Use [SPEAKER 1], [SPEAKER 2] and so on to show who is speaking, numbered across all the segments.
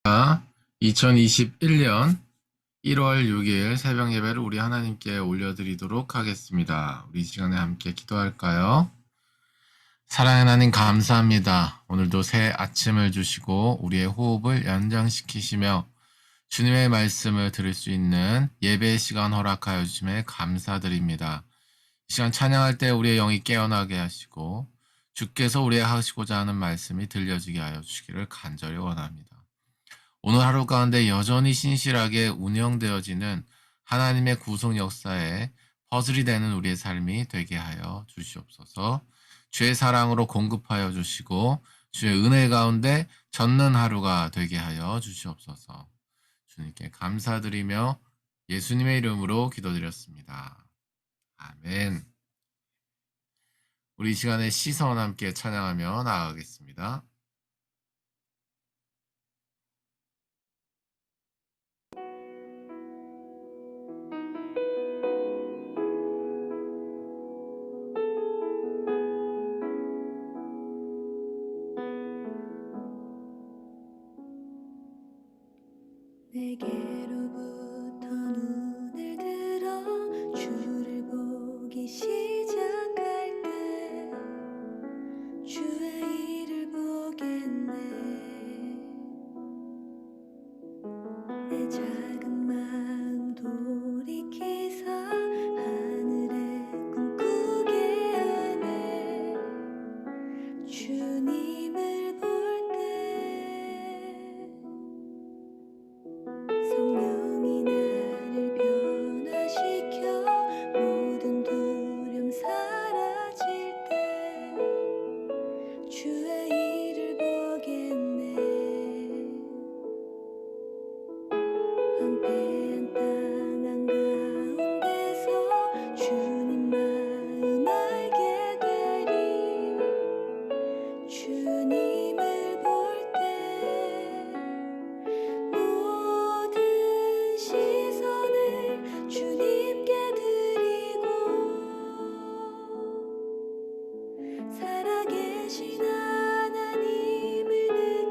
[SPEAKER 1] 자, 2021년 1월 6일 새벽 예배를 우리 하나님께 올려드리도록 하겠습니다. 우리 이 시간에 함께 기도할까요? 사랑하는 하나님 감사합니다. 오늘도 새 아침을 주시고 우리의 호흡을 연장시키시며 주님의 말씀을 들을 수 있는 예배의 시간 허락하여 주심에 감사드립니다. 이 시간 찬양할 때 우리의 영이 깨어나게 하시고 주께서 우리의 하시고자 하는 말씀이 들려지게 하여 주시기를 간절히 원합니다. 오늘 하루 가운데 여전히 신실하게 운영되어지는 하나님의 구속 역사에 퍼즐이 되는 우리의 삶이 되게 하여 주시옵소서. 주의 사랑으로 공급하여 주시고 주의 은혜 가운데 젖는 하루가 되게 하여 주시옵소서. 주님께 감사드리며 예수님의 이름으로 기도드렸습니다. 아멘. 우리 이 시간에 시선 함께 찬양하며 나아가겠습니다.
[SPEAKER 2] 내게로부터 눈을 들어 주를 보기 시작할 때 주의 일을 보겠네. 내 작은 마음 돌이키사 하늘에 꿈꾸게 하네. 주님을 볼 때 성령이 나를 변화시켜 모든 두려움 사라질 때 주의 일을 보겠네. 황폐한 땅 한가운데서 주님 마음 알게 되리. 주님을 볼 때 모든 시선을 주님께 드리고 살아계신 하나님을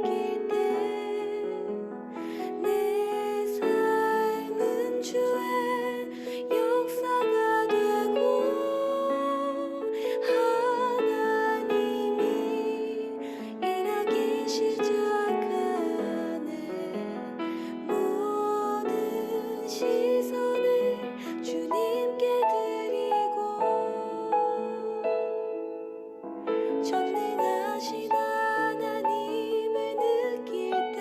[SPEAKER 2] 느낄 때 내 삶은 주의 역사가 되고 하나님이 일하기 시작하네. 모든 시선을 주님께 드리고 전능하신 하나님을 느낄 때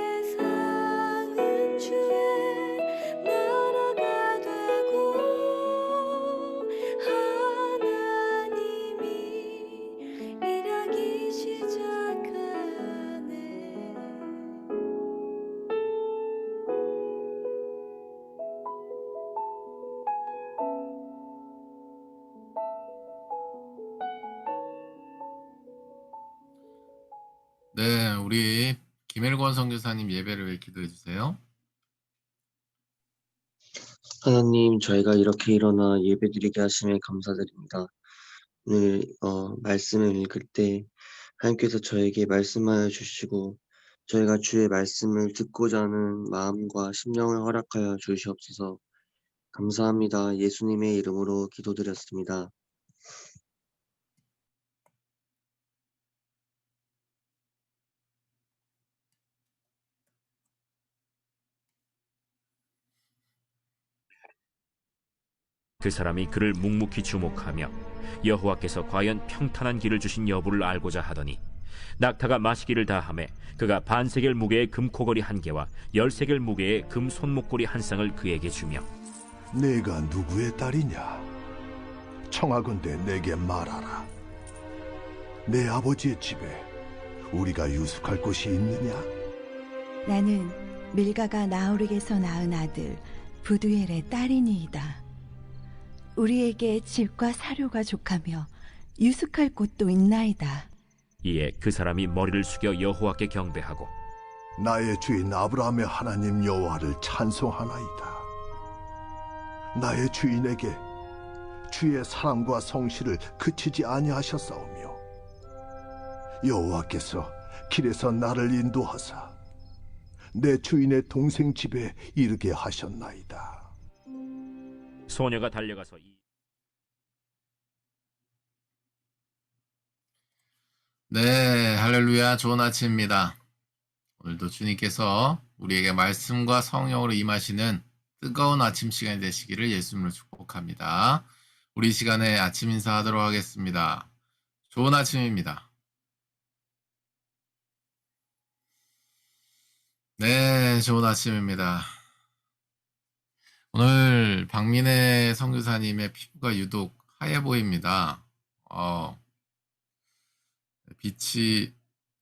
[SPEAKER 2] 세상은 주의 나라가 되고 하나님이 일하기 시작하네.
[SPEAKER 1] 네, 우리 김일권 선교사님 예배를 위해 기도해 주세요.
[SPEAKER 3] 하나님, 저희가 이렇게 일어나 예배드리게 하심에 감사드립니다. 오늘 말씀을 읽을 때 하나님께서 저에게 말씀하여 주시고 저희가 주의 말씀을 듣고자 하는 마음과 심령을 허락하여 주시옵소서. 감사합니다. 예수님의 이름으로 기도드렸습니다.
[SPEAKER 4] 그 사람이 그를 묵묵히 주목하며 여호와께서 과연 평탄한 길을 주신 여부를 알고자 하더니 낙타가 마시기를 다하매 그가 반세겔 무게의 금코걸이 한 개와 10세겔 무게의 금 손목걸이 한 쌍을 그에게 주며
[SPEAKER 5] 내가 누구의 딸이냐? 청하건대 내게 말하라. 내 아버지의 집에 우리가 유숙할 곳이 있느냐?
[SPEAKER 6] 나는 밀가가 나홀에게서 낳은 아들 부두엘의 딸이니이다. 우리에게 집과 사료가 족하며 유숙할 곳도 있나이다.
[SPEAKER 4] 이에 그 사람이 머리를 숙여 여호와께 경배하고
[SPEAKER 5] 나의 주인 아브라함의 하나님 여호와를 찬송하나이다. 나의 주인에게 주의 사랑과 성실을 그치지 아니하셨사오며 여호와께서 길에서 나를 인도하사 내 주인의 동생 집에 이르게 하셨나이다.
[SPEAKER 4] 소녀가 달려가서
[SPEAKER 1] 네, 할렐루야. 좋은 아침입니다. 오늘도 주님께서 우리에게 말씀과 성령으로 임하시는 뜨거운 아침 시간이 되시기를 예수님으로 축복합니다. 우리 시간에 아침 인사하도록 하겠습니다. 좋은 아침입니다. 네, 좋은 아침입니다. 오늘 박민혜 선교사님의 피부가 유독 하얘 보입니다. 빛이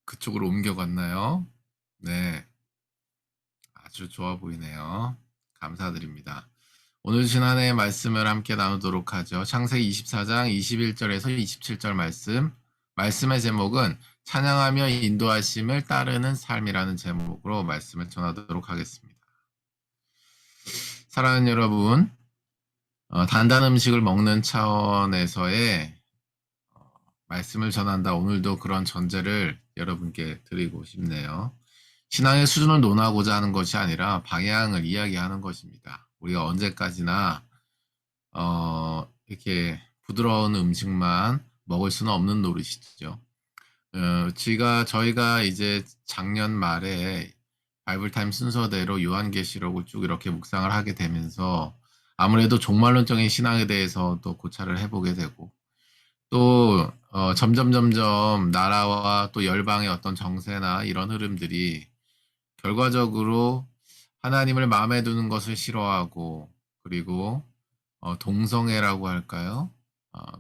[SPEAKER 1] 그쪽으로 옮겨갔나요? 네, 아주 좋아 보이네요. 감사드립니다. 오늘 지난해의 말씀을 함께 나누도록 하죠. 창세기 24장 21절에서 27절 말씀의 제목은 찬양하며 인도하심을 따르는 삶이라는 제목으로 말씀을 전하도록 하겠습니다. 사랑하는 여러분, 단단한 음식을 먹는 차원에서의 말씀을 전한다. 오늘도 그런 전제를 여러분께 드리고 싶네요. 신앙의 수준을 논하고자 하는 것이 아니라 방향을 이야기하는 것입니다. 우리가 언제까지나 이렇게 부드러운 음식만 먹을 수는 없는 노릇이죠. 저희가 이제 작년 말에 바이블타임 순서대로 요한계시록을 쭉 이렇게 묵상을 하게 되면서 아무래도 종말론적인 신앙에 대해서 또 고찰을 해보게 되고 또 점점 나라와 또 열방의 어떤 정세나 이런 흐름들이 결과적으로 하나님을 마음에 두는 것을 싫어하고 그리고 동성애라고 할까요?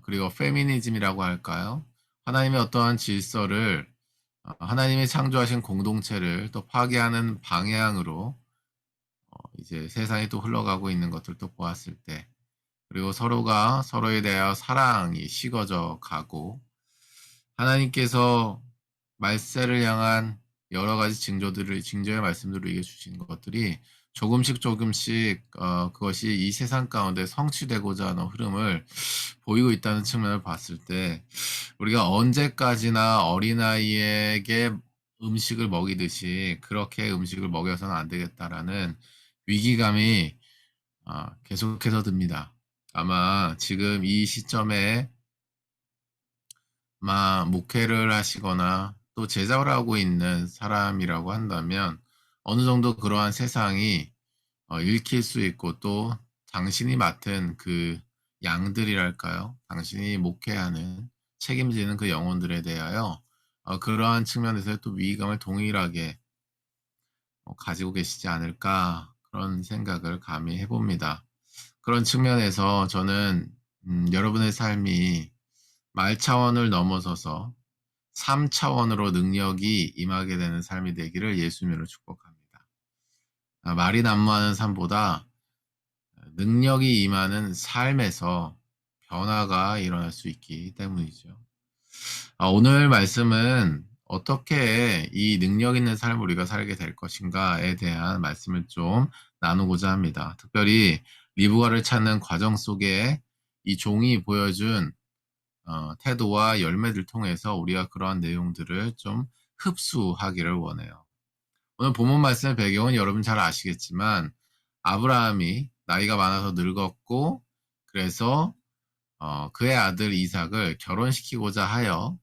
[SPEAKER 1] 그리고 페미니즘이라고 할까요? 하나님의 어떠한 질서를 하나님이 창조하신 공동체를 또 파괴하는 방향으로 이제 세상이 또 흘러가고 있는 것을 또 보았을 때 그리고 서로가 서로에 대하여 사랑이 식어져 가고 하나님께서 말세를 향한 여러 가지 징조의 말씀들을 우리에게 주신 것들이 조금씩 그것이 이 세상 가운데 성취되고자 하는 흐름을 보이고 있다는 측면을 봤을 때 우리가 언제까지나 어린아이에게 음식을 먹이듯이 그렇게 음식을 먹여서는 안 되겠다라는 위기감이 계속해서 듭니다. 아마 지금 이 시점에 목회를 하시거나 또 제자를 하고 있는 사람이라고 한다면 어느 정도 그러한 세상이 읽힐 수 있고 또 당신이 맡은 그 양들이랄까요? 당신이 목회하는 책임지는 그 영혼들에 대하여 그러한 측면에서 또 위기감을 동일하게 가지고 계시지 않을까 그런 생각을 감히 해봅니다. 그런 측면에서 저는 여러분의 삶이 말 차원을 넘어서서 3차원으로 능력이 임하게 되는 삶이 되기를 예수님으로 축복합니다. 말이 난무하는 삶보다 능력이 임하는 삶에서 변화가 일어날 수 있기 때문이죠. 오늘 말씀은 어떻게 이 능력 있는 삶을 우리가 살게 될 것인가에 대한 말씀을 좀 나누고자 합니다. 특별히 리브가를 찾는 과정 속에 이 종이 보여준 태도와 열매들 통해서 우리가 그러한 내용들을 좀 흡수하기를 원해요. 오늘 본문 말씀의 배경은 여러분 잘 아시겠지만 아브라함이 나이가 많아서 늙었고 그래서 그의 아들 이삭을 결혼시키고자 하여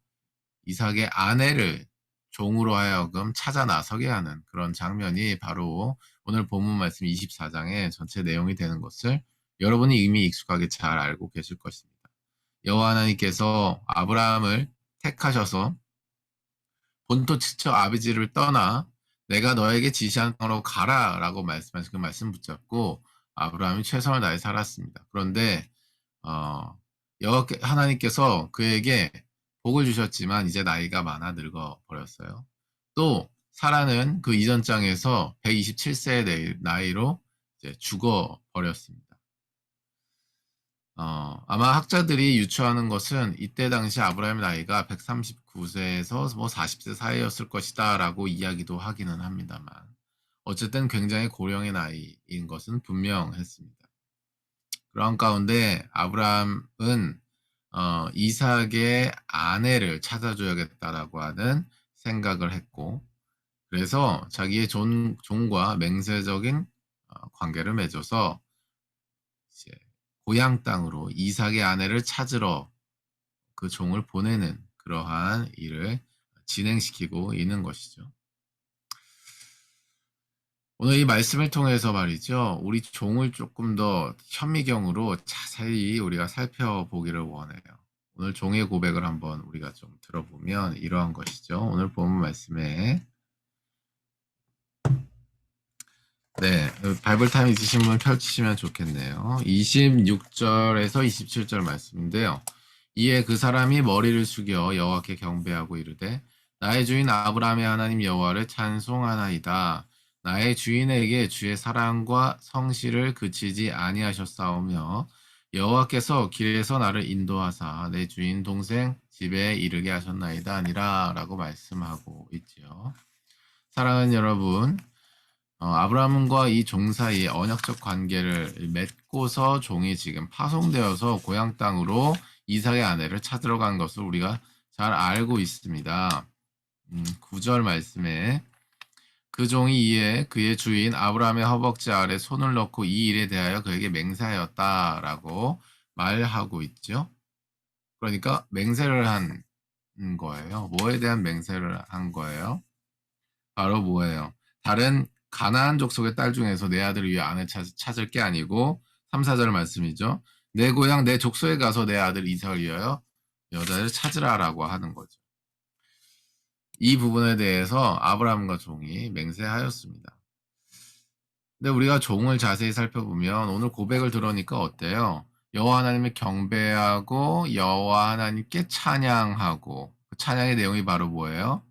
[SPEAKER 1] 이삭의 아내를 종으로 하여금 찾아 나서게 하는 그런 장면이 바로 오늘 본문 말씀 24장의 전체 내용이 되는 것을 여러분이 이미 익숙하게 잘 알고 계실 것입니다. 여호와 하나님께서 아브라함을 택하셔서 본토 친척 아비지를 떠나 내가 너에게 지시한 땅으로 가라 라고 말씀하신 그 말씀 붙잡고 아브라함이 최선을 다해 살았습니다. 그런데 여호와 하나님께서 그에게 복을 주셨지만 이제 나이가 많아 늙어 버렸어요. 또 사라는 그 이전 장에서 127세의 나이로 이제 죽어 버렸습니다. 아마 학자들이 유추하는 것은 이때 당시 아브라함의 나이가 139세에서 40세 사이였을 것이다 라고 이야기도 하기는 합니다만 어쨌든 굉장히 고령의 나이인 것은 분명했습니다. 그런 가운데 아브라함은 이삭의 아내를 찾아줘야겠다라고 하는 생각을 했고, 그래서 자기의 종과 맹세적인 관계를 맺어서 이제 고향 땅으로 이삭의 아내를 찾으러 그 종을 보내는 그러한 일을 진행시키고 있는 것이죠. 오늘 이 말씀을 통해서 말이죠. 우리 종을 조금 더 현미경으로 자세히 우리가 살펴보기를 원해요. 오늘 종의 고백을 한번 우리가 좀 들어보면 이러한 것이죠. 오늘 본문 말씀에 네, 바이블 타임 있으신 분 펼치시면 좋겠네요. 26절에서 27절 말씀인데요. 이에 그 사람이 머리를 숙여 여호와께 경배하고 이르되 나의 주인 아브라함의 하나님 여호와를 찬송하나이다. 나의 주인에게 주의 사랑과 성실을 그치지 아니하셨사오며 여호와께서 길에서 나를 인도하사 내 주인 동생 집에 이르게 하셨나이다 아니라 라고 말씀하고 있지요. 사랑하는 여러분, 아브라함과 이 종 사이에 언약적 관계를 맺고서 종이 지금 파송되어서 고향 땅으로 이삭의 아내를 찾으러 간 것을 우리가 잘 알고 있습니다. 9절 말씀에 그 종이 이에 그의 주인 아브라함의 허벅지 아래 손을 넣고 이 일에 대하여 그에게 맹세하였다라고 말하고 있죠. 그러니까 맹세를 한 거예요. 뭐에 대한 맹세를 한 거예요? 바로 뭐예요? 다른 가나안 족속의 딸 중에서 내 아들을 위해 아내 찾을 게 아니고 3, 4절 말씀이죠. 내 고향 내 족속에 가서 내 아들 이삭을 위하여 여자를 찾으라라고 하는 거죠. 이 부분에 대해서 아브라함과 종이 맹세하였습니다. 근데 우리가 종을 자세히 살펴보면 오늘 고백을 들으니까 어때요? 여호와 하나님을 경배하고 여호와 하나님께 찬양하고 그 찬양의 내용이 바로 뭐예요?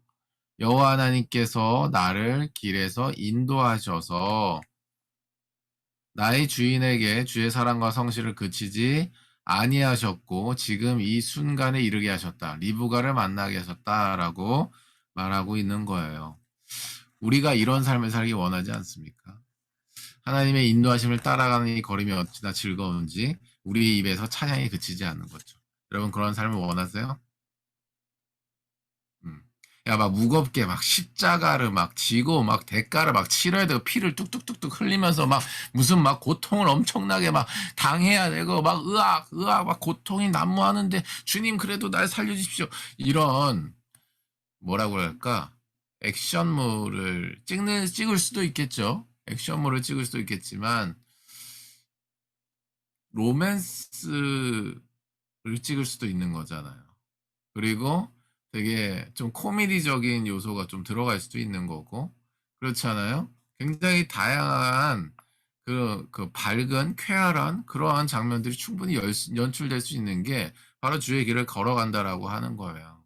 [SPEAKER 1] 여호와 하나님께서 나를 길에서 인도하셔서 나의 주인에게 주의 사랑과 성실을 그치지 아니하셨고 지금 이 순간에 이르게 하셨다. 리브가를 만나게 하셨다라고 말하고 있는 거예요. 우리가 이런 삶을 살기 원하지 않습니까? 하나님의 인도하심을 따라가는 이 걸음이 어찌나 즐거운지 우리 입에서 찬양이 그치지 않는 거죠. 여러분 그런 삶을 원하세요? 야, 막 무겁게 막 십자가를 막 지고 막 대가를 막 치러야 되고 피를 뚝뚝뚝뚝 흘리면서 막 무슨 막 고통을 엄청나게 막 당해야 되고 막 으악 막 고통이 난무하는데 주님 그래도 날 살려주십시오. 이런 뭐라고 할까? 액션물을 찍을 수도 있겠죠. 액션물을 찍을 수도 있겠지만 로맨스를 찍을 수도 있는 거잖아요. 그리고 되게 좀 코미디적인 요소가 좀 들어갈 수도 있는 거고 그렇지 않아요? 굉장히 다양한 그 밝은 쾌활한 그러한 장면들이 충분히 연출될 수 있는 게 바로 주의 길을 걸어간다라고 하는 거예요.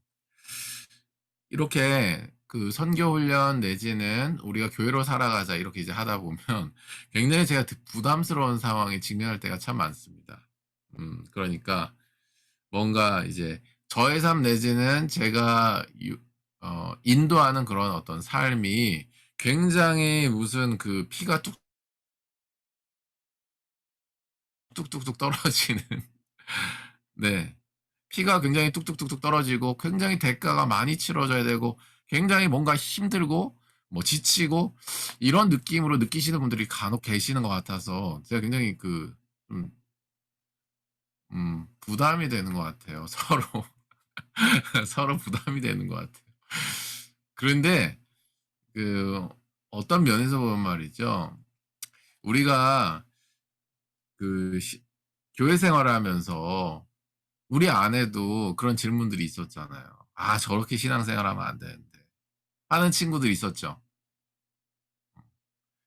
[SPEAKER 1] 이렇게 그 선교 훈련 내지는 우리가 교회로 살아가자 이렇게 이제 하다 보면 굉장히 제가 부담스러운 상황에 직면할 때가 참 많습니다. 그러니까 뭔가 이제 저의 삶 내지는 제가 인도하는 그런 어떤 삶이 굉장히 무슨 그 피가 뚝뚝뚝 떨어지는 네. 피가 굉장히 뚝뚝뚝뚝 떨어지고 굉장히 대가가 많이 치러져야 되고 굉장히 뭔가 힘들고 뭐 지치고 이런 느낌으로 느끼시는 분들이 간혹 계시는 것 같아서 제가 굉장히 부담이 되는 것 같아요. 서로 부담이 되는 것 같아요. 그런데 그 어떤 면에서 보면 말이죠. 우리가 교회 생활을 하면서 우리 안에도 그런 질문들이 있었잖아요. 아, 저렇게 신앙생활하면 안 되는데 하는 친구들이 있었죠.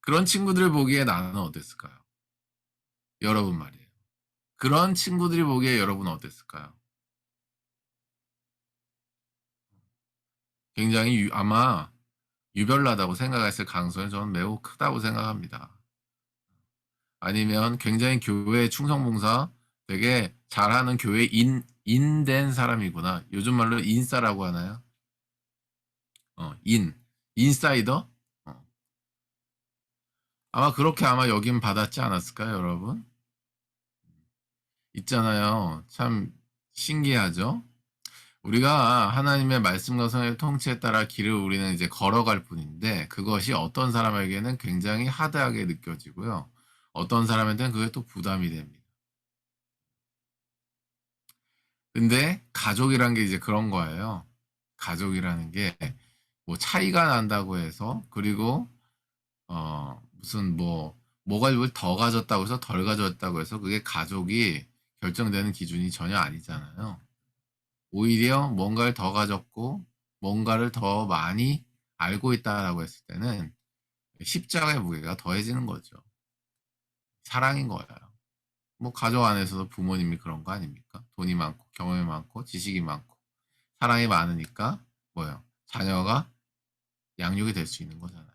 [SPEAKER 1] 그런 친구들을 보기에 나는 어땠을까요? 여러분 말이에요. 그런 친구들이 보기에 여러분은 어땠을까요? 굉장히 아마 유별나다고 생각했을 가능성이 저는 매우 크다고 생각합니다. 아니면 굉장히 교회 충성봉사 되게 잘하는 교회 인된 사람이구나. 요즘 말로 인싸라고 하나요? 인사이더? 아마 그렇게 아마 여긴 받았지 않았을까요, 여러분? 있잖아요. 참 신기하죠? 우리가 하나님의 말씀과 성령의 통치에 따라 길을 우리는 이제 걸어갈 뿐인데 그것이 어떤 사람에게는 굉장히 하드하게 느껴지고요. 어떤 사람한테는 그게 또 부담이 됩니다. 근데 가족이란 게 이제 그런 거예요. 가족이라는 게 뭐 차이가 난다고 해서 그리고 무슨 뭐가 더 가졌다고 해서 덜 가졌다고 해서 그게 가족이 결정되는 기준이 전혀 아니잖아요. 오히려 뭔가를 더 가졌고 뭔가를 더 많이 알고 있다라고 했을 때는 십자가의 무게가 더해지는 거죠. 사랑인 거예요. 뭐 가족 안에서도 부모님이 그런 거 아닙니까? 돈이 많고 경험이 많고 지식이 많고 사랑이 많으니까 뭐예요? 자녀가 양육이 될 수 있는 거잖아요.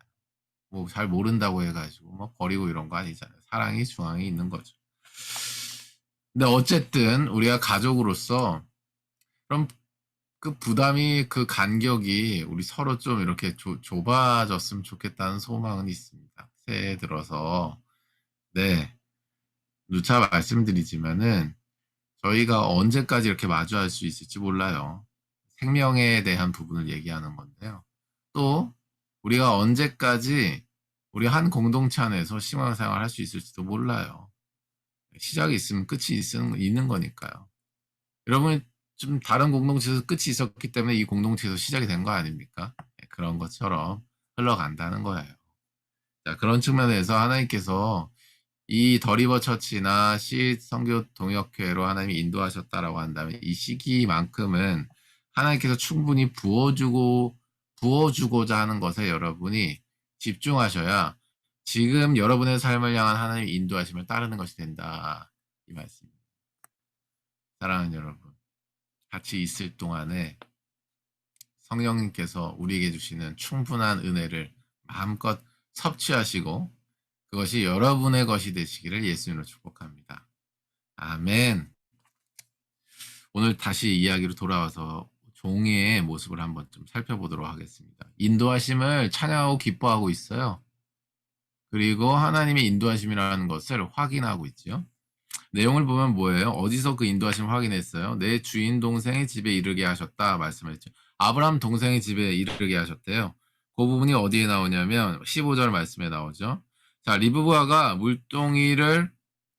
[SPEAKER 1] 뭐 잘 모른다고 해가지고 뭐 버리고 이런 거 아니잖아요. 사랑이 중앙에 있는 거죠. 근데 어쨌든 우리가 가족으로서 그럼 그 부담이 그 간격이 우리 서로 좀 이렇게 좁아졌으면 좋겠다는 소망은 있습니다. 새해 들어서 네 누차 말씀드리지만은 저희가 언제까지 이렇게 마주할 수 있을지 몰라요. 생명에 대한 부분을 얘기하는 건데요. 또 우리가 언제까지 우리 한 공동체 안에서 신앙생활 할 수 있을지도 몰라요. 시작이 있으면 끝이 있는 거니까요. 여러분 좀 다른 공동체에서 끝이 있었기 때문에 이 공동체에서 시작이 된 거 아닙니까? 그런 것처럼 흘러간다는 거예요. 자, 그런 측면에서 하나님께서 이 더리버 처치나 시 선교 동역회로 하나님이 인도하셨다라고 한다면 이 시기만큼은 하나님께서 충분히 부어주고자 하는 것에 여러분이 집중하셔야 지금 여러분의 삶을 향한 하나님의 인도하심을 따르는 것이 된다. 이 말씀입니다. 사랑하는 여러분, 같이 있을 동안에 성령님께서 우리에게 주시는 충분한 은혜를 마음껏 섭취하시고 그것이 여러분의 것이 되시기를 예수님으로 축복합니다. 아멘. 오늘 다시 이야기로 돌아와서 종의 모습을 한번 좀 살펴보도록 하겠습니다. 인도하심을 찬양하고 기뻐하고 있어요. 그리고 하나님의 인도하심이라는 것을 확인하고 있죠. 내용을 보면 뭐예요? 어디서 그 인도하심을 확인했어요? 내 주인 동생의 집에 이르게 하셨다 말씀했죠. 아브라함 동생의 집에 이르게 하셨대요. 그 부분이 어디에 나오냐면 15절 말씀에 나오죠. 자, 리브가가 물동이를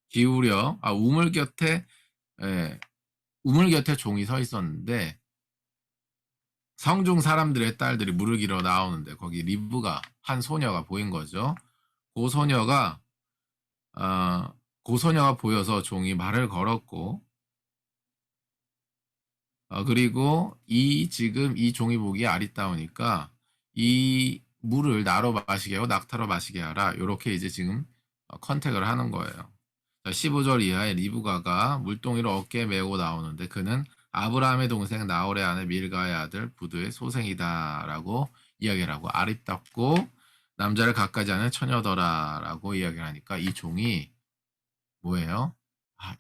[SPEAKER 1] 기울여 우물 곁에 종이 서 있었는데 성중 사람들의 딸들이 물을 길어 나오는데 거기 리브가 한 소녀가 보인 거죠. 그 소녀가 보여서 종이 말을 걸었고 그리고 지금 이 종이 보기에 아리따우니까 이 물을 나로 마시게 하고 낙타로 마시게 하라. 이렇게 이제 지금 컨택을 하는 거예요. 15절 이하에 리브가가 물동이를 어깨에 메고 나오는데 그는 아브라함의 동생 나홀의 아내 밀가의 아들 부두의 소생이다라고 이야기를 하고 아리따고 남자를 갖가지 않은 처녀더라라고 이야기를 하니까 이 종이 뭐예요?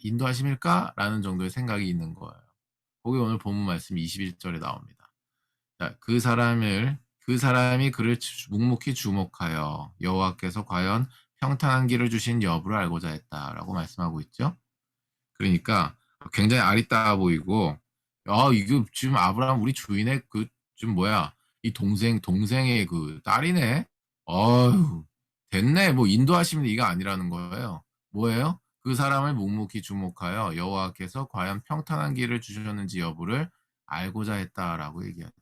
[SPEAKER 1] 인도하심일까? 라는 정도의 생각이 있는 거예요. 거기 오늘 본문 말씀 21절에 나옵니다. 자, 그 사람이 그를 묵묵히 주목하여 여호와께서 과연 평탄한 길을 주신 여부를 알고자 했다라고 말씀하고 있죠. 그러니까 굉장히 아리따워 보이고 이거 지금 아브라함 우리 주인의 이 동생의 그 딸이네. 됐네. 뭐 인도하시면 이가 아니라는 거예요. 뭐예요? 그 사람을 묵묵히 주목하여 여호와께서 과연 평탄한 길을 주셨는지 여부를 알고자 했다라고 얘기하죠.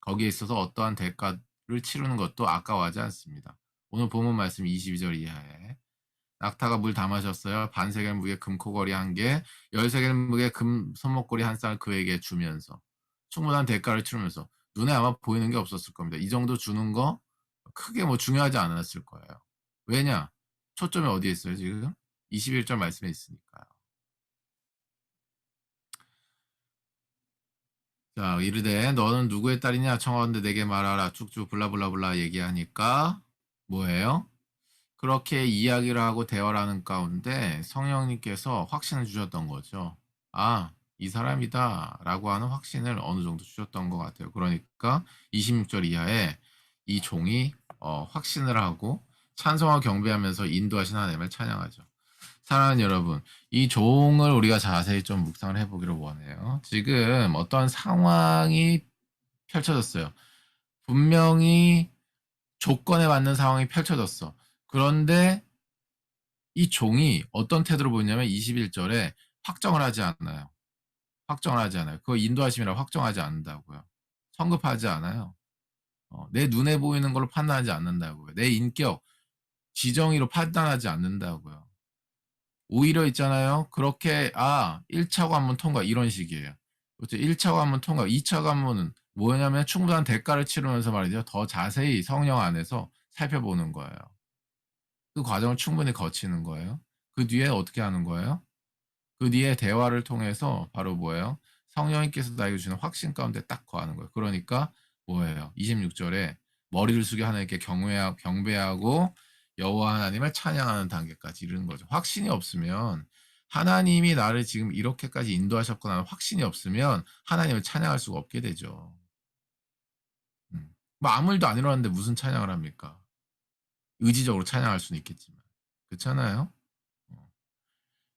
[SPEAKER 1] 거기에 있어서 어떠한 대가를 치르는 것도 아까워하지 않습니다. 오늘 본문 말씀 22절 이하에 낙타가 물 다 마셨어요. 반세겔 무게 금코걸이 1개, 10세겔 무게 금 손목걸이 1쌍을 그에게 주면서 충분한 대가를 치르면서 눈에 아마 보이는 게 없었을 겁니다. 이 정도 주는 거 크게 뭐 중요하지 않았을 거예요. 왜냐? 초점이 어디에 있어요 지금? 21절 말씀에 있으니까요. 자, 이르되 너는 누구의 딸이냐 청하건대 내게 말하라 쭉쭉 블라블라블라 얘기하니까 뭐예요? 그렇게 이야기를 하고 대화를 하는 가운데 성령님께서 확신을 주셨던 거죠. 이 사람이다 라고 하는 확신을 어느 정도 주셨던 것 같아요. 그러니까 26절 이하에 이 종이 확신을 하고 찬송하고 경배하면서 인도하신 하나님을 찬양하죠. 사랑하는 여러분, 이 종을 우리가 자세히 좀 묵상을 해보기를 원해요. 지금 어떤 상황이 펼쳐졌어요. 분명히 조건에 맞는 상황이 펼쳐졌어. 그런데 이 종이 어떤 태도를 보이냐면 21절에 확정을 하지 않아요. 확정을 하지 않아요. 그거 인도하심이라고 확정하지 않는다고요. 성급하지 않아요. 내 눈에 보이는 걸로 판단하지 않는다고요. 내 인격, 지정의로 판단하지 않는다고요. 오히려 있잖아요. 그렇게 1차 관문 통과 이런 식이에요. 그렇죠. 1차 관문 통과, 2차 관문은 뭐냐면 충분한 대가를 치르면서 말이죠. 더 자세히 성령 안에서 살펴보는 거예요. 그 과정을 충분히 거치는 거예요. 그 뒤에 어떻게 하는 거예요? 그 뒤에 대화를 통해서 바로 뭐예요? 성령님께서 나에게 주는 확신 가운데 딱 거하는 거예요. 그러니까 뭐예요? 26절에 머리를 숙여 하나님께 경배하고 여호와 하나님을 찬양하는 단계까지 이르는 거죠. 확신이 없으면 하나님이 나를 지금 이렇게까지 인도하셨거나 확신이 없으면 하나님을 찬양할 수가 없게 되죠. 뭐 아무 일도 안 일어났는데 무슨 찬양을 합니까? 의지적으로 찬양할 수는 있겠지만. 그렇잖아요?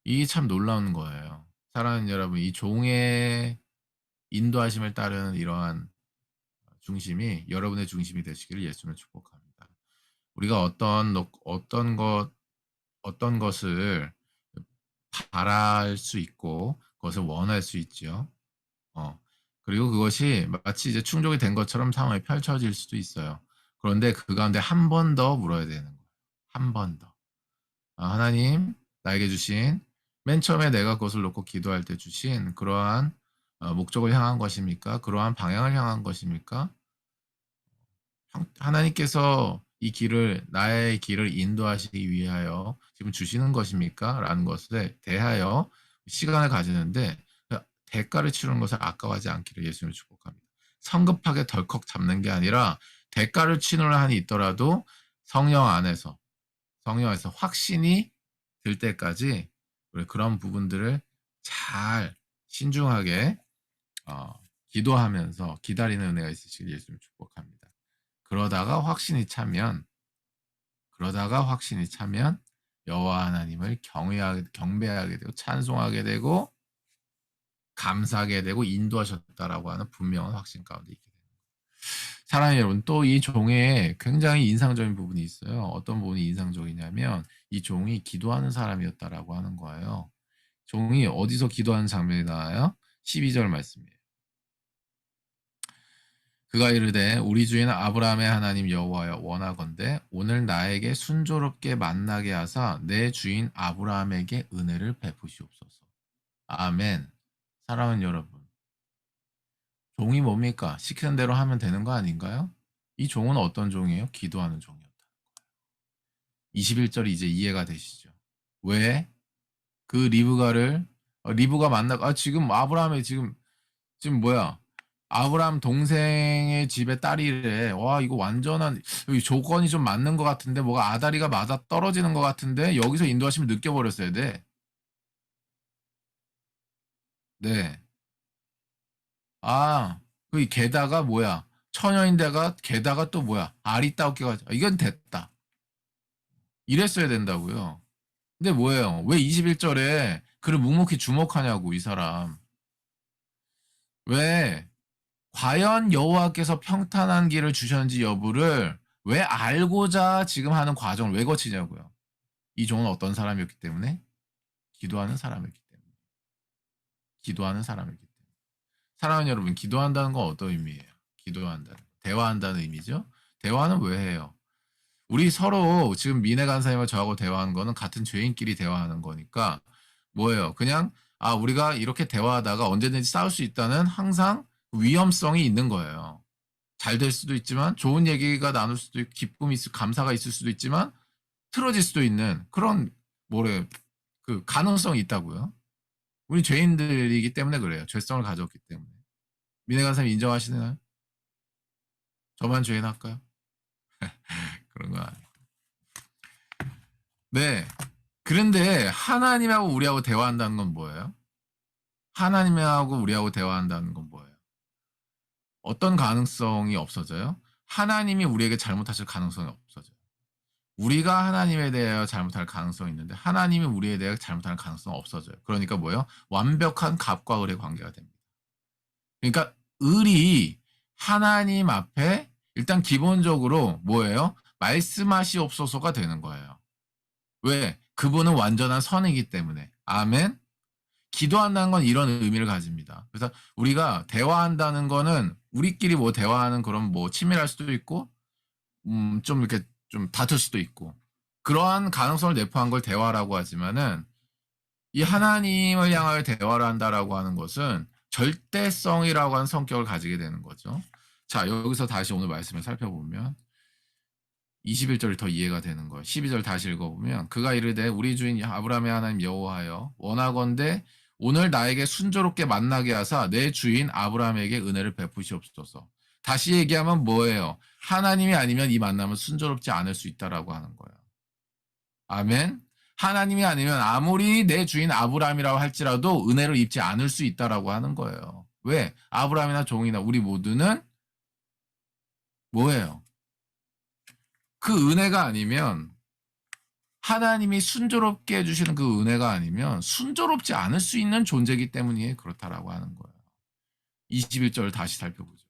[SPEAKER 1] 이게 참 놀라운 거예요. 사랑하는 여러분, 이 종의 인도하심을 따르는 이러한 중심이 여러분의 중심이 되시기를 예수님을 축복합니다. 우리가 어떤 것을 바랄 수 있고 그것을 원할 수 있죠. 그리고 그것이 마치 이제 충족이 된 것처럼 상황이 펼쳐질 수도 있어요. 그런데 그 가운데 한 번 더 물어야 되는 거예요. 한 번 더. 하나님, 나에게 주신 맨 처음에 내가 그것을 놓고 기도할 때 주신 그러한 목적을 향한 것입니까? 그러한 방향을 향한 것입니까? 하나님께서 이 길을 나의 길을 인도하시기 위하여 지금 주시는 것입니까? 라는 것에 대하여 시간을 가지는데 대가를 치르는 것을 아까워하지 않기를 예수님을 축복합니다. 성급하게 덜컥 잡는 게 아니라 대가를 치르는 한이 있더라도 성령 안에서 확신이 들 때까지 우리 그런 부분들을 잘 신중하게 기도하면서 기다리는 은혜가 있으시길 예수님 축복합니다. 그러다가 확신이 차면 여호와 하나님을 경배하게 되고 찬송하게 되고 감사하게 되고 인도하셨다라고 하는 분명한 확신 가운데 있게 됩니다. 사랑하는 여러분, 또 이 종에 굉장히 인상적인 부분이 있어요. 어떤 부분이 인상적이냐면 이 종이 기도하는 사람이었다라고 하는 거예요. 종이 어디서 기도하는 장면이 나와요? 12절 말씀이에요. 그가 이르되 우리 주인 아브라함의 하나님 여호와여 원하건대 오늘 나에게 순조롭게 만나게 하사 내 주인 아브라함에게 은혜를 베푸시옵소서. 아멘. 사랑하는 여러분, 종이 뭡니까? 시키는 대로 하면 되는 거 아닌가요? 이 종은 어떤 종이에요? 기도하는 종이었다. 21절이 이제 이해가 되시죠? 왜? 그 리브가 지금 아브라함의 지금 뭐야? 아브라함 동생의 집에 딸이래. 와, 이거 완전한 조건이 좀 맞는 것 같은데 뭐가 아다리가 맞아 떨어지는 것 같은데 여기서 인도하시면 느껴버렸어야 돼. 네. 그 게다가 뭐야? 처녀인데가 게다가 또 뭐야? 아리따우게 이건 됐다. 이랬어야 된다고요. 근데 뭐예요? 왜 21절에 그를 묵묵히 주목하냐고 이 사람. 왜 과연 여호와께서 평탄한 길을 주셨는지 여부를 왜 알고자 지금 하는 과정을 왜 거치냐고요. 이 종은 어떤 사람이었기 때문에? 기도하는 사람이었기 때문에. 사랑하는 여러분, 기도한다는 건 어떤 의미예요? 대화한다는 의미죠. 대화는 왜 해요? 우리 서로 지금 미네 간사님과 저하고 대화하는 거는 같은 죄인끼리 대화하는 거니까 뭐예요? 그냥 우리가 이렇게 대화하다가 언제든지 싸울 수 있다는 항상 위험성이 있는 거예요. 잘 될 수도 있지만 좋은 얘기가 나눌 수도 있고 기쁨이 감사가 있을 수도 있지만 틀어질 수도 있는 그런 그 가능성이 있다고요. 우리 죄인들이기 때문에 그래요. 죄성을 가졌기 때문에. 미네 간사님 인정하시나요? 저만 죄인 할까요? 그런 거 아니에요. 네. 그런데 하나님하고 우리하고 대화한다는 건 뭐예요? 하나님하고 우리하고 대화한다는 건 뭐예요? 어떤 가능성이 없어져요? 하나님이 우리에게 잘못하실 가능성이 없어져요. 우리가 하나님에 대하여 잘못할 가능성이 있는데 하나님이 우리에 대해 잘못할 가능성은 없어져요. 그러니까 뭐예요? 완벽한 갑과 을의 관계가 됩니다. 그러니까 을이 하나님 앞에 일단 기본적으로 뭐예요? 말씀하시옵소서가 되는 거예요. 왜? 그분은 완전한 선이기 때문에. 아멘. 기도한다는 건 이런 의미를 가집니다. 그래서 우리가 대화한다는 거는 우리끼리 뭐 대화하는 그런 뭐 친밀할 수도 있고, 좀 이렇게 좀 다툴 수도 있고, 그러한 가능성을 내포한 걸 대화라고 하지만은 이 하나님을 향하여 대화를 한다라고 하는 것은 절대성이라고 하는 성격을 가지게 되는 거죠. 자, 여기서 다시 오늘 말씀을 살펴보면 21절이 더 이해가 되는 거예요. 12절 다시 읽어보면 그가 이르되 우리 주인 아브라함의 하나님 여호와여 원하건대 오늘 나에게 순조롭게 만나게 하사 내 주인 아브라함에게 은혜를 베푸시옵소서. 다시 얘기하면 뭐예요? 하나님이 아니면 이 만남은 순조롭지 않을 수 있다라고 하는 거예요. 아멘. 하나님이 아니면 아무리 내 주인 아브라함이라고 할지라도 은혜를 입지 않을 수 있다라고 하는 거예요. 왜? 아브라함이나 종이나 우리 모두는 뭐예요? 그 은혜가 아니면 하나님이 순조롭게 해주시는 그 은혜가 아니면 순조롭지 않을 수 있는 존재이기 때문에 그렇다라고 하는 거예요. 21절 다시 살펴보죠.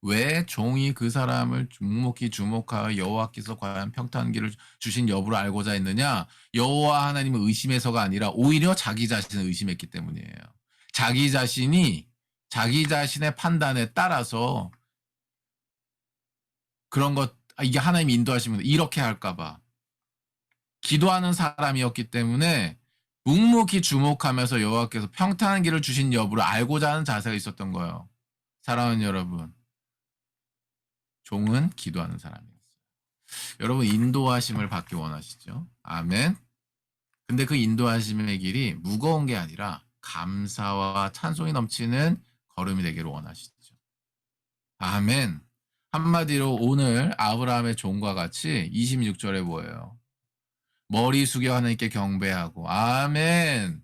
[SPEAKER 1] 왜 종이 그 사람을 묵묵히 주목하여 여호와께서 과연 평탄한 길을 주신 여부를 알고자 했느냐? 여호와 하나님을 의심해서가 아니라 오히려 자기 자신을 의심했기 때문이에요. 자기 자신이 자기 자신의 판단에 따라서 그런 것 이게 하나님이 인도하시면 이렇게 할까봐 기도하는 사람이었기 때문에 묵묵히 주목하면서 여호와께서 평탄한 길을 주신 여부를 알고자 하는 자세가 있었던 거예요. 사랑하는 여러분, 종은 기도하는 사람이었어요. 여러분 인도하심을 받기 원하시죠? 아멘. 근데 그 인도하심의 길이 무거운 게 아니라 감사와 찬송이 넘치는 걸음이 되기를 원하시죠. 아멘. 한마디로 오늘 아브라함의 종과 같이 26절에 뭐예요? 머리 숙여 하나님께 경배하고 아멘.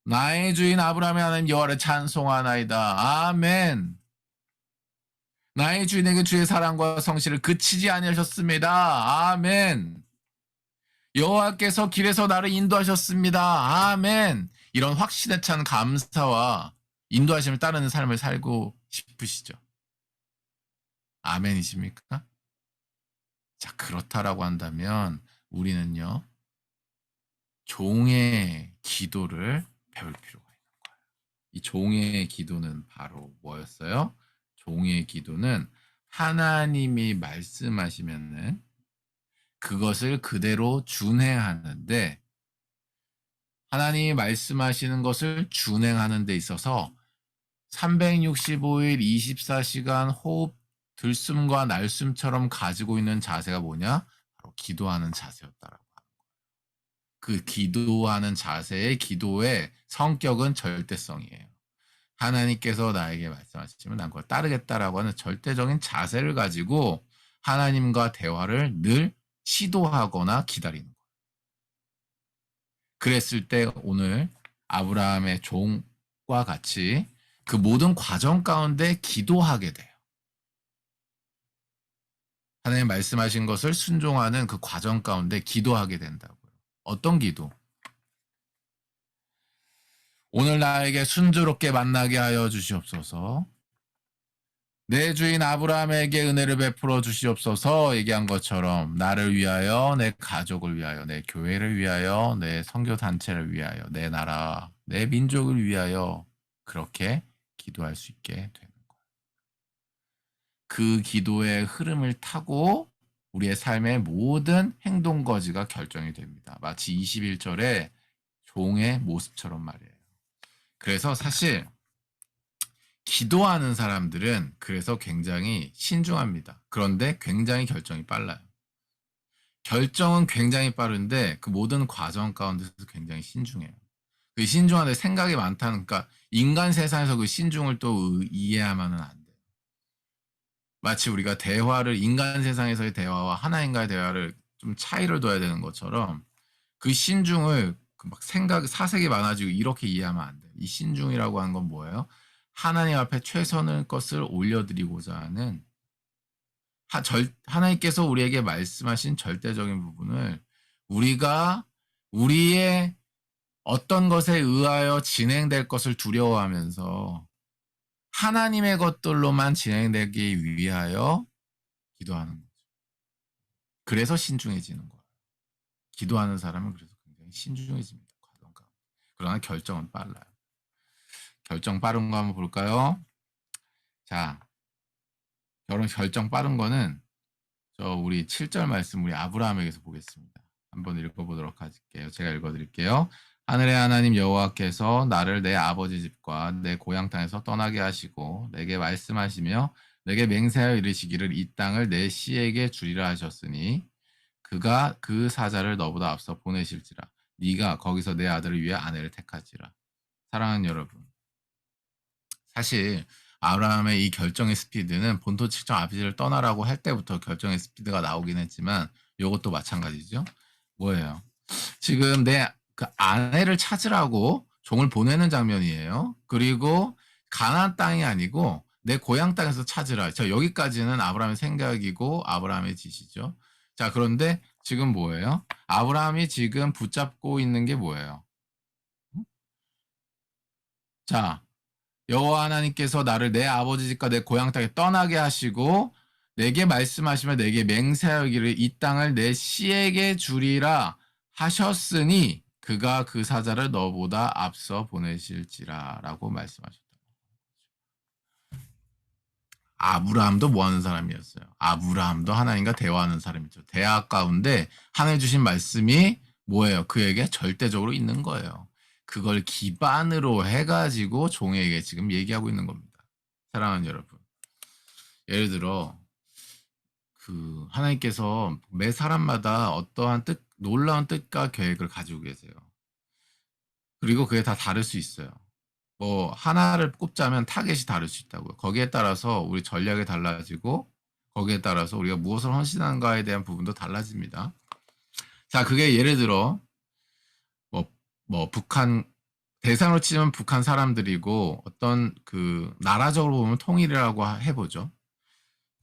[SPEAKER 1] 나의 주인 아브라함의 하나님 여호와를 찬송하나이다. 아멘. 나의 주인에게 주의 사랑과 성실을 그치지 아니하셨습니다. 아멘. 여호와께서 길에서 나를 인도하셨습니다. 아멘. 이런 확신에 찬 감사와 인도하심을 따르는 삶을 살고 싶으시죠? 아멘이십니까? 자, 그렇다라고 한다면 우리는요, 종의 기도를 배울 필요가 있는 거예요. 이 종의 기도는 바로 뭐였어요? 종의 기도는 하나님이 말씀하시면은 그것을 그대로 준행하는데, 하나님이 말씀하시는 것을 준행하는 데 있어서 365일 24시간 호흡 들숨과 날숨처럼 가지고 있는 자세가 뭐냐? 바로 기도하는 자세였다라고 하는 거예요. 그 기도하는 자세의 기도의 성격은 절대성이에요. 하나님께서 나에게 말씀하시면 난 그걸 따르겠다라고 하는 절대적인 자세를 가지고 하나님과 대화를 늘 시도하거나 기다리는 거예요. 그랬을 때 오늘 아브라함의 종과 같이 그 모든 과정 가운데 기도하게 돼요. 하나님 말씀하신 것을 순종하는 그 과정 가운데 기도하게 된다고요. 어떤 기도? 오늘 나에게 순조롭게 만나게 하여 주시옵소서. 내 주인 아브라함에게 은혜를 베풀어 주시옵소서 얘기한 것처럼 나를 위하여, 내 가족을 위하여, 내 교회를 위하여, 내 선교 단체를 위하여, 내 나라, 내 민족을 위하여 그렇게 기도할 수 있게 되는 거예요. 그 기도의 흐름을 타고 우리의 삶의 모든 행동 거지가 결정이 됩니다. 마치 21절의 종의 모습처럼 말이에요. 그래서 사실 기도하는 사람들은 그래서 굉장히 신중합니다. 그런데 굉장히 결정이 빨라요. 결정은 굉장히 빠른데 그 모든 과정 가운데서 굉장히 신중해요. 그 신중한데 생각이 많다는, 그러니까 인간 세상에서 그 신중을 또 이해하면 안 돼요. 마치 우리가 대화를, 인간 세상에서의 대화와 하나님과의 대화를 좀 차이를 둬야 되는 것처럼 그 신중을 막 사색이 많아지고 이렇게 이해하면 안 돼요. 이 신중이라고 하는 건 뭐예요? 하나님 앞에 최선의 것을 올려드리고자 하는, 하나님께서 우리에게 말씀하신 절대적인 부분을 우리가 우리의 어떤 것에 의하여 진행될 것을 두려워하면서 하나님의 것들로만 진행되기 위하여 기도하는 거죠. 그래서 신중해지는 거예요. 기도하는 사람은 그래서 굉장히 신중해집니다. 그러나 결정은 빨라요. 결정 빠른 거 한번 볼까요? 자, 결정 빠른 거는 우리 7절 말씀 우리 아브라함에게서 보겠습니다. 한번 읽어보도록 할게요. 제가 읽어드릴게요. 하늘의 하나님 여호와께서 나를 내 아버지 집과 내 고향 땅에서 떠나게 하시고 내게 말씀하시며 내게 맹세하여 이르시기를 이 땅을 내 씨에게 주리라 하셨으니 그가 그 사자를 너보다 앞서 보내실지라 네가 거기서 내 아들을 위해 아내를 택할지라. 사랑하는 여러분, 사실 아브라함의 이 결정의 스피드는 본토 측정 아비지를 떠나라고 할 때부터 결정의 스피드가 나오긴 했지만 이것도 마찬가지죠. 뭐예요? 지금 내 그 아내를 찾으라고 종을 보내는 장면이에요. 그리고 가나안 땅이 아니고 내 고향 땅에서 찾으라. 자, 여기까지는 아브라함의 생각이고 아브라함의 지시죠. 자, 그런데 지금 뭐예요? 아브라함이 지금 붙잡고 있는 게 뭐예요? 자, 여호와 하나님께서 나를 내 아버지 집과 내 고향 땅에 떠나게 하시고 내게 말씀하시며 내게 맹세하기를 이 땅을 내 씨에게 주리라 하셨으니 그가 그 사자를 너보다 앞서 보내실지라라고 말씀하셨다. 아브라함도 뭐 하는 사람이었어요? 아브라함도 하나님과 대화하는 사람이죠. 대화 가운데 하나님 주신 말씀이 뭐예요? 그에게 절대적으로 있는 거예요. 그걸 기반으로 해가지고 종에게 지금 얘기하고 있는 겁니다. 사랑하는 여러분. 예를 들어, 하나님께서 매 사람마다 어떠한 놀라운 뜻과 계획을 가지고 계세요. 그리고 그게 다 다를 수 있어요. 뭐, 하나를 꼽자면 타겟이 다를 수 있다고요. 거기에 따라서 우리 전략이 달라지고, 거기에 따라서 우리가 무엇을 헌신하는가에 대한 부분도 달라집니다. 자, 그게 예를 들어, 북한, 대상으로 치면 북한 사람들이고, 어떤 나라적으로 보면 통일이라고 해보죠.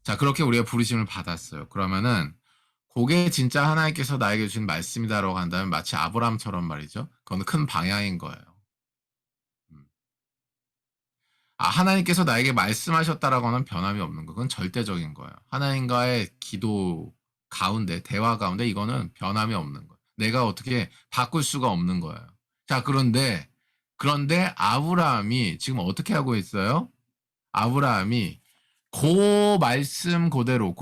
[SPEAKER 1] 자, 그렇게 우리가 부르심을 받았어요. 그러면은, 그게 진짜 하나님께서 나에게 주신 말씀이다라고 한다면 마치 아브라함처럼 말이죠. 그건 큰 방향인 거예요. 하나님께서 나에게 말씀하셨다라고 하는 변함이 없는 거. 그건 절대적인 거예요. 하나님과의 기도 가운데, 대화 가운데 이거는 변함이 없는 거예요. 내가 어떻게 바꿀 수가 없는 거예요. 자, 그런데 아브라함이 지금 어떻게 하고 있어요? 아브라함이 그 말씀 그대로,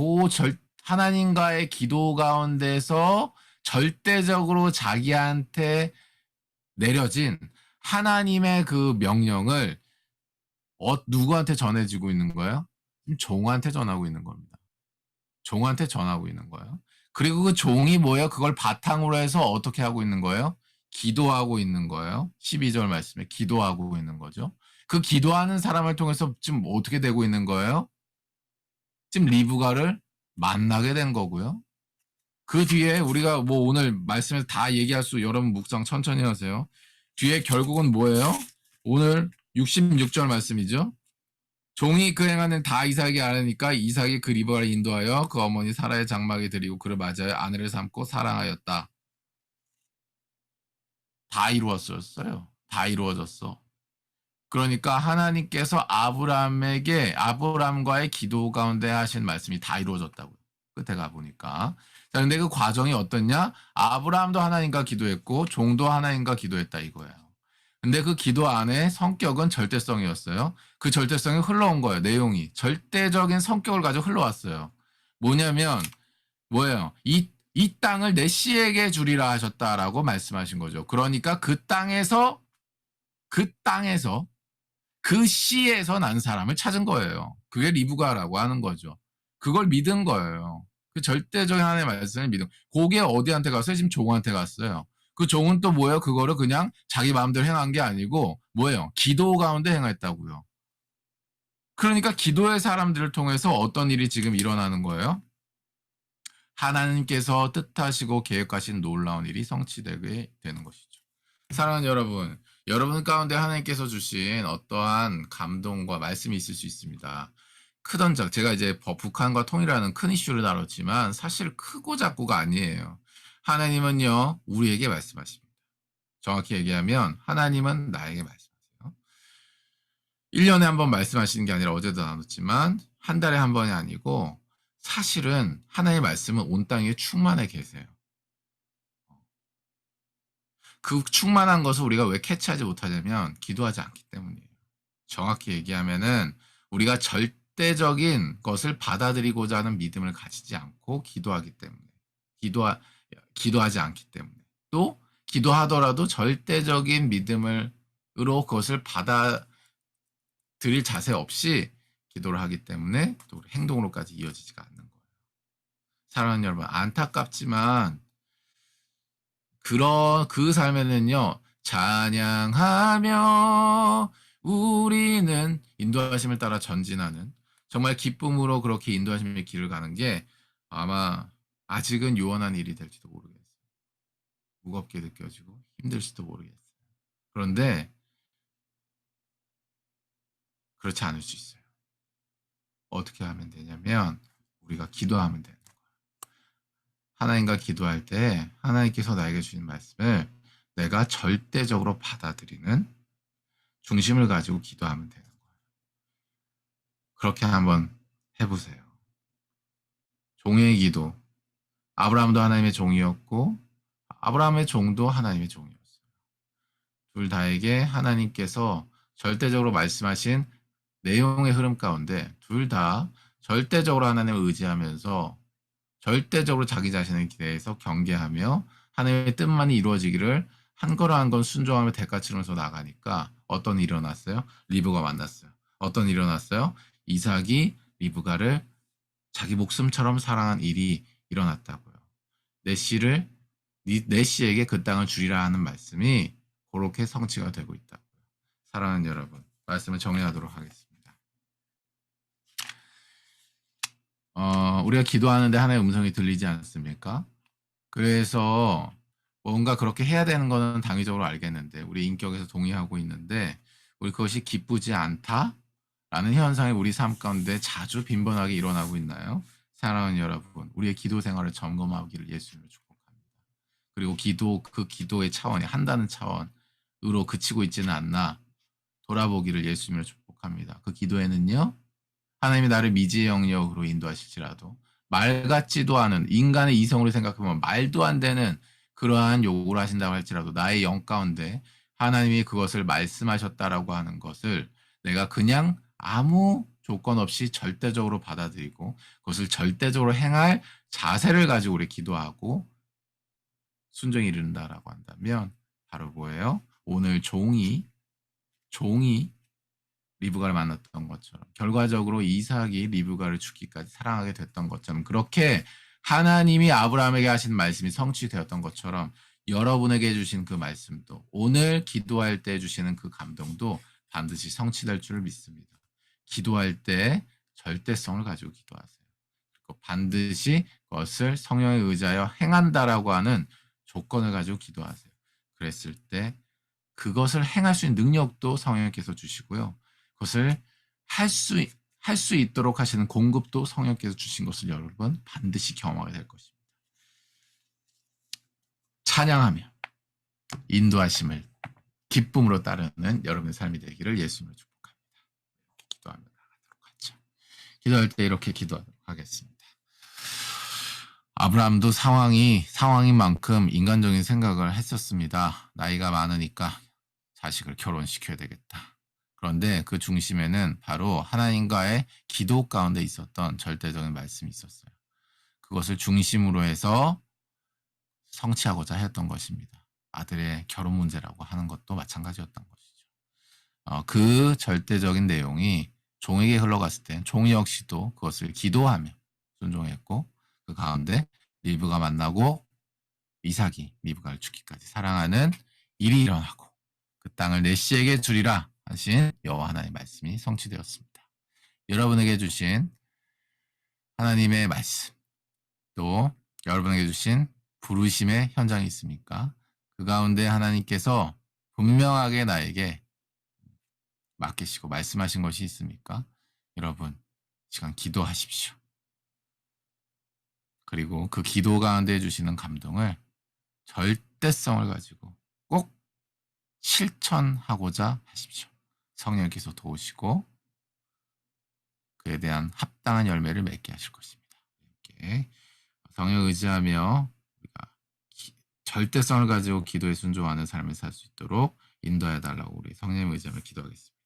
[SPEAKER 1] 하나님과의 기도 가운데서 절대적으로 자기한테 내려진 하나님의 그 명령을 누구한테 전해지고 있는 거예요? 종한테 전하고 있는 겁니다. 종한테 전하고 있는 거예요. 그리고 그 종이 뭐예요? 그걸 바탕으로 해서 어떻게 하고 있는 거예요? 기도하고 있는 거예요. 12절 말씀에 기도하고 있는 거죠. 그 기도하는 사람을 통해서 지금 어떻게 되고 있는 거예요? 지금 리브가를 만나게 된 거고요. 그 뒤에 우리가 뭐 오늘 말씀에서 다 얘기할 수, 여러분 묵상 천천히 하세요. 뒤에 결국은 뭐예요? 오늘 66절 말씀이죠. 종이 그 행하는 다 이삭이 알으니까 이삭이 그 리브가를 인도하여 그 어머니 사라의 장막에 들이고 그를 맞아요. 아내를 삼고 사랑하였다. 다 이루어졌어요. 다 이루어졌어. 그러니까 하나님께서 아브라함과의 기도 가운데 하신 말씀이 다 이루어졌다고요. 끝에 가보니까. 자, 근데 그 과정이 어떻냐? 아브라함도 하나님과 기도했고 종도 하나님과 기도했다 이거예요. 근데 그 기도 안에 성격은 절대성이었어요. 그 절대성이 흘러온 거예요. 내용이. 절대적인 성격을 가지고 흘러왔어요. 뭐냐면 뭐예요? 이 땅을 내 씨에게 주리라 하셨다라고 말씀하신 거죠. 그러니까 그 땅에서 그 씨에서 난 사람을 찾은 거예요. 그게 리브가라고 하는 거죠. 그걸 믿은 거예요. 그 절대적인 하나님의 말씀을 믿은. 그게 어디한테 갔어요? 지금 종한테 갔어요. 그 종은 또 뭐예요? 그거를 그냥 자기 마음대로 행한 게 아니고 뭐예요? 기도 가운데 행했다고요. 그러니까 기도의 사람들을 통해서 어떤 일이 지금 일어나는 거예요? 하나님께서 뜻하시고 계획하신 놀라운 일이 성취되게 되는 것이죠. 사랑하는 여러분 가운데 하나님께서 주신 어떠한 감동과 말씀이 있을 수 있습니다. 크던 작 제가 이제 북한과 통일하는 큰 이슈를 다뤘지만 사실 크고 작고가 아니에요. 하나님은요 우리에게 말씀하십니다. 정확히 얘기하면 하나님은 나에게 말씀하세요. 1년에 한 번 말씀하시는 게 아니라 어제도 나눴지만 한 달에 한 번이 아니고 사실은 하나님의 말씀은 온 땅에 충만해 계세요. 그 충만한 것을 우리가 왜 캐치하지 못하냐면 기도하지 않기 때문이에요. 정확히 얘기하면은 우리가 절대적인 것을 받아들이고자 하는 믿음을 가지지 않고 기도하기 때문에 기도하지 않기 때문에 또 기도하더라도 절대적인 믿음으로 그것을 받아들일 자세 없이 기도를 하기 때문에 또 우리 행동으로까지 이어지지가 않는 거예요. 사랑하는 여러분, 안타깝지만 그 삶에는요 찬양하며 우리는 인도하심을 따라 전진하는 정말 기쁨으로 그렇게 인도하심의 길을 가는 게 아마 아직은 요원한 일이 될지도 모르겠어요. 무겁게 느껴지고 힘들지도 모르겠어요. 그런데 그렇지 않을 수 있어요. 어떻게 하면 되냐면 우리가 기도하면 되는 거예요. 하나님과 기도할 때 하나님께서 나에게 주신 말씀을 내가 절대적으로 받아들이는 중심을 가지고 기도하면 되는 거예요. 그렇게 한번 해보세요. 종의 기도. 아브라함도 하나님의 종이었고 아브라함의 종도 하나님의 종이었어요. 둘 다에게 하나님께서 절대적으로 말씀하신 내용의 흐름 가운데 둘 다 절대적으로 하나님을 의지하면서 절대적으로 자기 자신을 기대해서 경계하며 하나님의 뜻만이 이루어지기를 한 걸 한 건 순종하며 대가 치르면서 나가니까 어떤 일이 일어났어요? 리브가 만났어요. 어떤 일이 일어났어요? 이삭이 리브가를 자기 목숨처럼 사랑한 일이 일어났다고요. 내시에게 그 땅을 주리라 하는 말씀이 그렇게 성취가 되고 있다고요. 사랑하는 여러분, 말씀을 정리하도록 하겠습니다. 우리가 기도하는데 하나의 음성이 들리지 않습니까? 그래서 뭔가 그렇게 해야 되는 거는 당위적으로 알겠는데 우리 인격에서 동의하고 있는데 우리 그것이 기쁘지 않다라는 현상이 우리 삶 가운데 자주 빈번하게 일어나고 있나요? 사랑하는 여러분, 우리의 기도 생활을 점검하기를 예수님을 축복합니다. 그리고 그 기도의 차원이 한다는 차원으로 그치고 있지는 않나 돌아보기를 예수님을 축복합니다. 그 기도에는요, 하나님이 나를 미지의 영역으로 인도하실지라도 말 같지도 않은 인간의 이성으로 생각하면 말도 안 되는 그러한 요구를 하신다고 할지라도 나의 영 가운데 하나님이 그것을 말씀하셨다라고 하는 것을 내가 그냥 아무 조건 없이 절대적으로 받아들이고 그것을 절대적으로 행할 자세를 가지고 우리 기도하고 순종이 이른다라고 한다면 바로 뭐예요? 오늘 종이 리브가를 만났던 것처럼 결과적으로 이삭이 리브가를 죽기까지 사랑하게 됐던 것처럼 그렇게 하나님이 아브라함에게 하신 말씀이 성취되었던 것처럼 여러분에게 주신 그 말씀도 오늘 기도할 때 주시는 그 감동도 반드시 성취될 줄 믿습니다. 기도할 때 절대성을 가지고 기도하세요. 그리고 반드시 그것을 성령에 의지하여 행한다라고 하는 조건을 가지고 기도하세요. 그랬을 때 그것을 행할 수 있는 능력도 성령께서 주시고요. 그것을 할 수 있도록 하시는 공급도 성령께서 주신 것을 여러분 반드시 경험하게 될 것입니다. 찬양하며 인도하심을 기쁨으로 따르는 여러분의 삶이 되기를 예수님을 축복합니다. 이렇게 기도하며 나가도록 하죠. 기도할 때 이렇게 기도하도록 하겠습니다. 아브라함도 상황인 만큼 인간적인 생각을 했었습니다. 나이가 많으니까 자식을 결혼시켜야 되겠다. 그런데 그 중심에는 바로 하나님과의 기도 가운데 있었던 절대적인 말씀이 있었어요. 그것을 중심으로 해서 성취하고자 했던 것입니다. 아들의 결혼 문제라고 하는 것도 마찬가지였던 것이죠. 그 절대적인 내용이 종에게 흘러갔을 때 종 역시도 그것을 기도하며 순종했고 그 가운데 리브가 만나고 이삭이 리브가를 죽기까지 사랑하는 일이 일어나고 그 땅을 내시에게 주리라 하신 여호와 하나님의 말씀이 성취되었습니다. 여러분에게 주신 하나님의 말씀 또 여러분에게 주신 부르심의 현장이 있습니까? 그 가운데 하나님께서 분명하게 나에게 맡기시고 말씀하신 것이 있습니까? 여러분 시간 기도하십시오. 그리고 그 기도 가운데 해주시는 감동을 절대성을 가지고 꼭 실천하고자 하십시오. 성령께서 도우시고 그에 대한 합당한 열매를 맺게 하실 것입니다. 이렇게 성령 의지하며 우리가 절대성을 가지고 기도에 순종하는 삶을 살 수 있도록 인도해 달라고 우리 성령 의지하며 기도하겠습니다.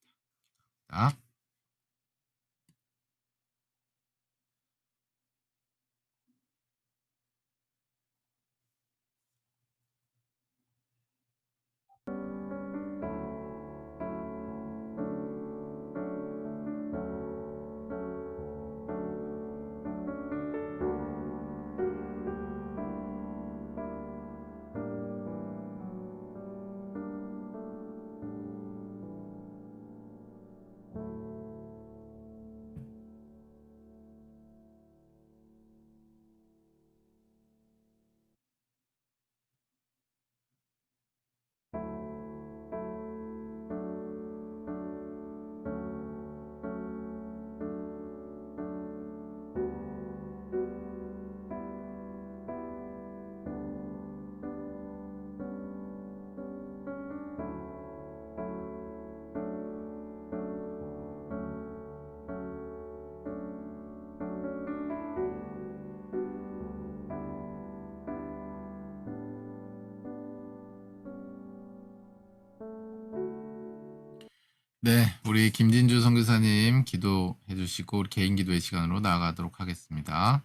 [SPEAKER 1] 네, 우리 김진주 선교사님 기도해 주시고 우리 개인 기도의 시간으로 나아가도록 하겠습니다.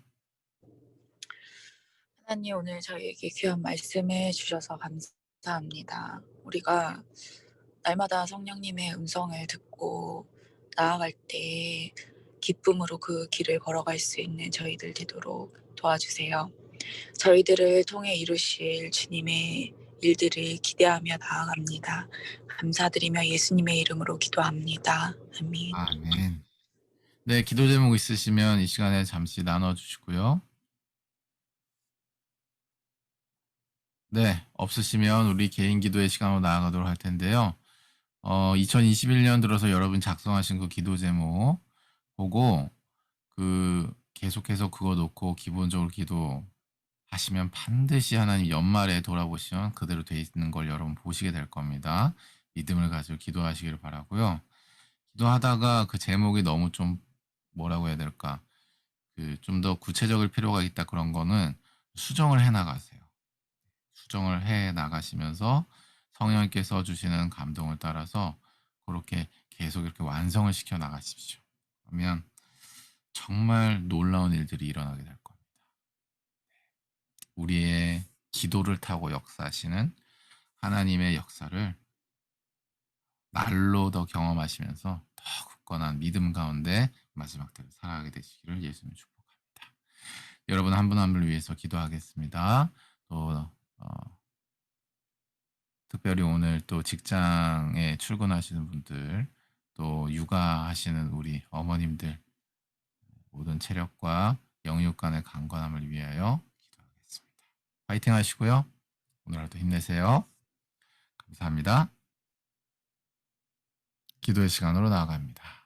[SPEAKER 7] 하나님 오늘 저희에게 귀한 말씀해 주셔서 감사합니다. 우리가 날마다 성령님의 음성을 듣고 나아갈 때 기쁨으로 그 길을 걸어갈 수 있는 저희들 되도록 도와주세요. 저희들을 통해 이루실 주님의 일들을 기대하며 나아갑니다. 감사드리며 예수님의 이름으로 기도합니다. 아멘.
[SPEAKER 1] 아멘. 네, 기도 제목 있으시면 이 시간에 잠시 나눠주시고요. 네, 없으시면 우리 개인 기도의 시간으로 나아가도록 할 텐데요. 2021년 들어서 여러분 작성하신 그 기도 제목 보고 계속해서 그거 놓고 기본적으로 기도하시면 반드시 하나님 연말에 돌아보시면 그대로 돼 있는 걸 여러분 보시게 될 겁니다. 믿음을 가지고 기도하시기를 바라고요. 기도하다가 그 제목이 너무 좀 뭐라고 해야 될까? 좀 더 구체적일 필요가 있다 그런 거는 수정을 해 나가세요. 수정을 해 나가시면서 성령님께서 주시는 감동을 따라서 그렇게 계속 이렇게 완성을 시켜 나가십시오. 그러면 정말 놀라운 일들이 일어나게 될 겁니다. 우리의 기도를 타고 역사하시는 하나님의 역사를 날로 더 경험하시면서 더 굳건한 믿음 가운데 마지막 때를 살아가게 되시기를 예수님 축복합니다. 여러분 한 분 한 분을 위해서 기도하겠습니다. 또 특별히 오늘 또 직장에 출근하시는 분들, 또 육아하시는 우리 어머님들 모든 체력과 영육 간의 강건함을 위하여 기도하겠습니다. 파이팅 하시고요. 오늘 하루도 힘내세요. 감사합니다. 기도의 시간으로 나아갑니다.